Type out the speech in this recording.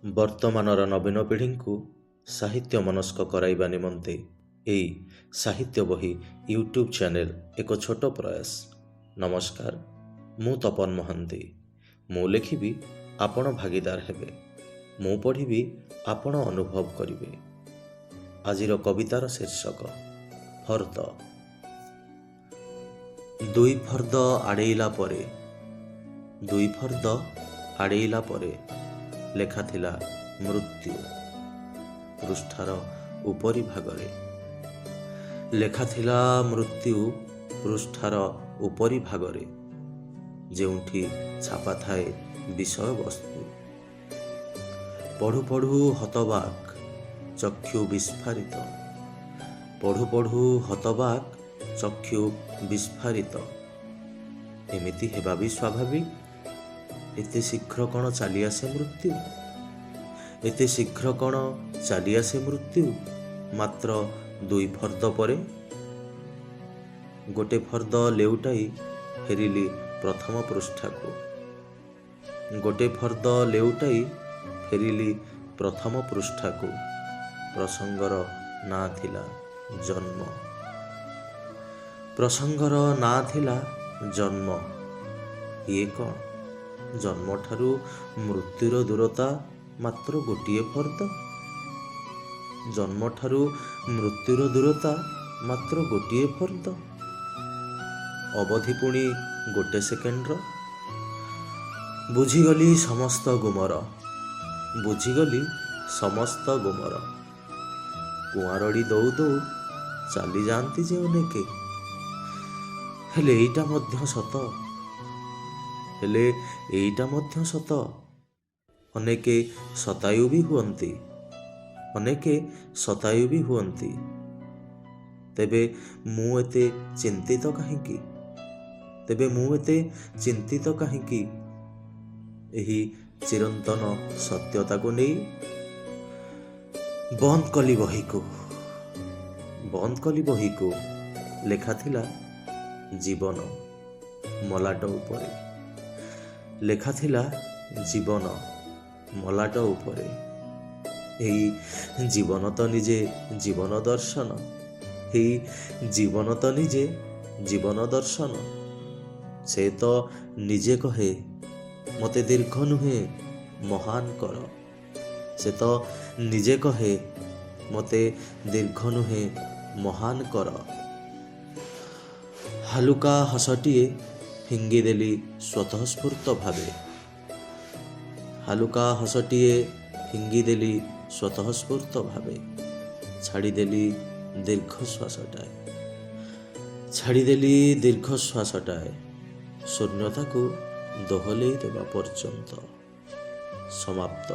ବର୍ତ୍ତମାନର ନବୀନ ପିଢ଼ିଙ୍କୁ ସାହିତ୍ୟ ମନସ୍କ କରାଇବା ନିମନ୍ତେ ଏହି ସାହିତ୍ୟ ବହି ୟୁଟ୍ୟୁବ୍ ଚ୍ୟାନେଲ ଏକ ଛୋଟ ପ୍ରୟାସ। ନମସ୍କାର, ମୁଁ ତପନ ମହାନ୍ତି। ମୁଁ ଲେଖିବି, ଆପଣ ଭାଗିଦାର ହେବେ। ମୁଁ ପଢ଼ିବି, ଆପଣ ଅନୁଭବ କରିବେ। ଆଜିର କବିତାର ଶୀର୍ଷକ ଫର୍ଦ୍ଦ। ଦୁଇ ଫର୍ଦ୍ଦ ଆଡ଼େଇଲା ପରେ, ଦୁଇ ଫର୍ଦ୍ଦ ଆଡ଼େଇଲା ପରେ ଲେଖାଥିଲା ମୃତ୍ୟୁ। ପୃଷ୍ଠାର ଉପରି ଭାଗରେ ଲେଖାଥିଲା ମୃତ୍ୟୁ। ପୃଷ୍ଠାର ଉପରି ଭାଗରେ ଯେଉଁଠି ଛାପା ଥାଏ ବିଷୟବସ୍ତୁ। ପଢ଼ୁ ପଢ଼ୁ ହତବାକ୍ ଚକ୍ଷୁ ବିସ୍ଫାରିତ, ପଢ଼ୁ ପଢ଼ୁ ହତବାକ୍ ଚକ୍ଷୁ ବିସ୍ଫାରିତ। ଏମିତି ହେବା ବି ସ୍ୱାଭାବିକ। ଏତେ ଶୀଘ୍ର କ'ଣ ଚାଲିଆସେ ମୃତ୍ୟୁ? ଏତେ ଶୀଘ୍ର କ'ଣ ଚାଲିଆସେ ମୃତ୍ୟୁ? ମାତ୍ର ଦୁଇ ଫର୍ଦ୍ଦ ପରେ। ଗୋଟେ ଫର୍ଦ୍ଦ ଲେଉଟାଇ ଫେରିଲି ପ୍ରଥମ ପୃଷ୍ଠାକୁ। ଗୋଟେ ଫର୍ଦ୍ଦ ଲେଉଟାଇ ଫେରିଲି ପ୍ରଥମ ପୃଷ୍ଠାକୁ। ପ୍ରସଙ୍ଗର ନାଁ ଥିଲା ଜନ୍ମ। ପ୍ରସଙ୍ଗର ନାଁ ଥିଲା ଜନ୍ମ। ଇଏ କ'ଣ? ଜନ୍ମଠାରୁ ମୃତ୍ୟୁର ଦୂରତା ମାତ୍ର ଗୋଟିଏ ଫର୍ଦ୍ଦ। ଜନ୍ମଠାରୁ ମୃତ୍ୟୁର ଦୂରତା ମାତ୍ର ଗୋଟିଏ ଫର୍ଦ୍ଦ। ଅବଧି ପୁଣି ଗୋଟେ ସେକେଣ୍ଡର। ବୁଝିଗଲି ସମସ୍ତ ଗୁମର, ବୁଝିଗଲି ସମସ୍ତ ଗୁମର। କୁଆଁରଡ଼ି ଦଉ ଦଉ ଚାଲିଯାଆନ୍ତି ଯେ ଅନେକେ। ହେଲେ ଏଇଟା ମଧ୍ୟ ସତ, ହେଲେ ଏଇଟା ମଧ୍ୟ ସତ। ଅନେକେ ଶତାୟୁ ବି ହୁଅନ୍ତି, ଅନେକେ ଶତାୟୁ ବି ହୁଅନ୍ତି। ତେବେ ମୁଁ ଏତେ ଚିନ୍ତିତ କାହିଁକି? ତେବେ ମୁଁ ଏତେ ଚିନ୍ତିତ କାହିଁକି? ଏହି ଚିରନ୍ତନ ସତ୍ୟତାକୁ ନେଇ ବନ୍ଦ କଲି ବହିକୁ, ବନ୍ଦ କଲି ବହିକୁ। ଲେଖାଥିଲା ଜୀବନ ମଲାଟ ଉପରେ, ଲେଖାଥିଲା ଜୀବନ ମଲାଟ ଉପରେ। ଏଇ ଜୀବନ ତ ନିଜେ ଜୀବନ ଦର୍ଶନ, ଏଇ ଜୀବନ ତ ନିଜେ ଜୀବନ ଦର୍ଶନ। ସେ ତ ନିଜେ କହେ ମୋତେ ଦୀର୍ଘ ନୁହେଁ ମହାନ କର। ସେ ତ ନିଜେ କହେ ମୋତେ ଦୀର୍ଘ ନୁହେଁ ମହାନ କର। ହାଲୁକା ହସଟିଏ ଫିଙ୍ଗିଦେଲି ସ୍ୱତଃସ୍ଫୂର୍ତ୍ତ ଭାବେ। ହାଲୁକା ହସଟିଏ ଫିଙ୍ଗିଦେଲି ସ୍ୱତଃସ୍ଫୂର୍ତ୍ତ ଭାବେ। ଛାଡ଼ିଦେଲି ଦୀର୍ଘଶ୍ୱାସଟାଏ, ଛାଡ଼ିଦେଲି ଦୀର୍ଘଶ୍ୱାସଟାଏ। ଶୂନ୍ୟତାକୁ ଦୋହଲେଇ ଦେବା ପର୍ଯ୍ୟନ୍ତ। ସମାପ୍ତ।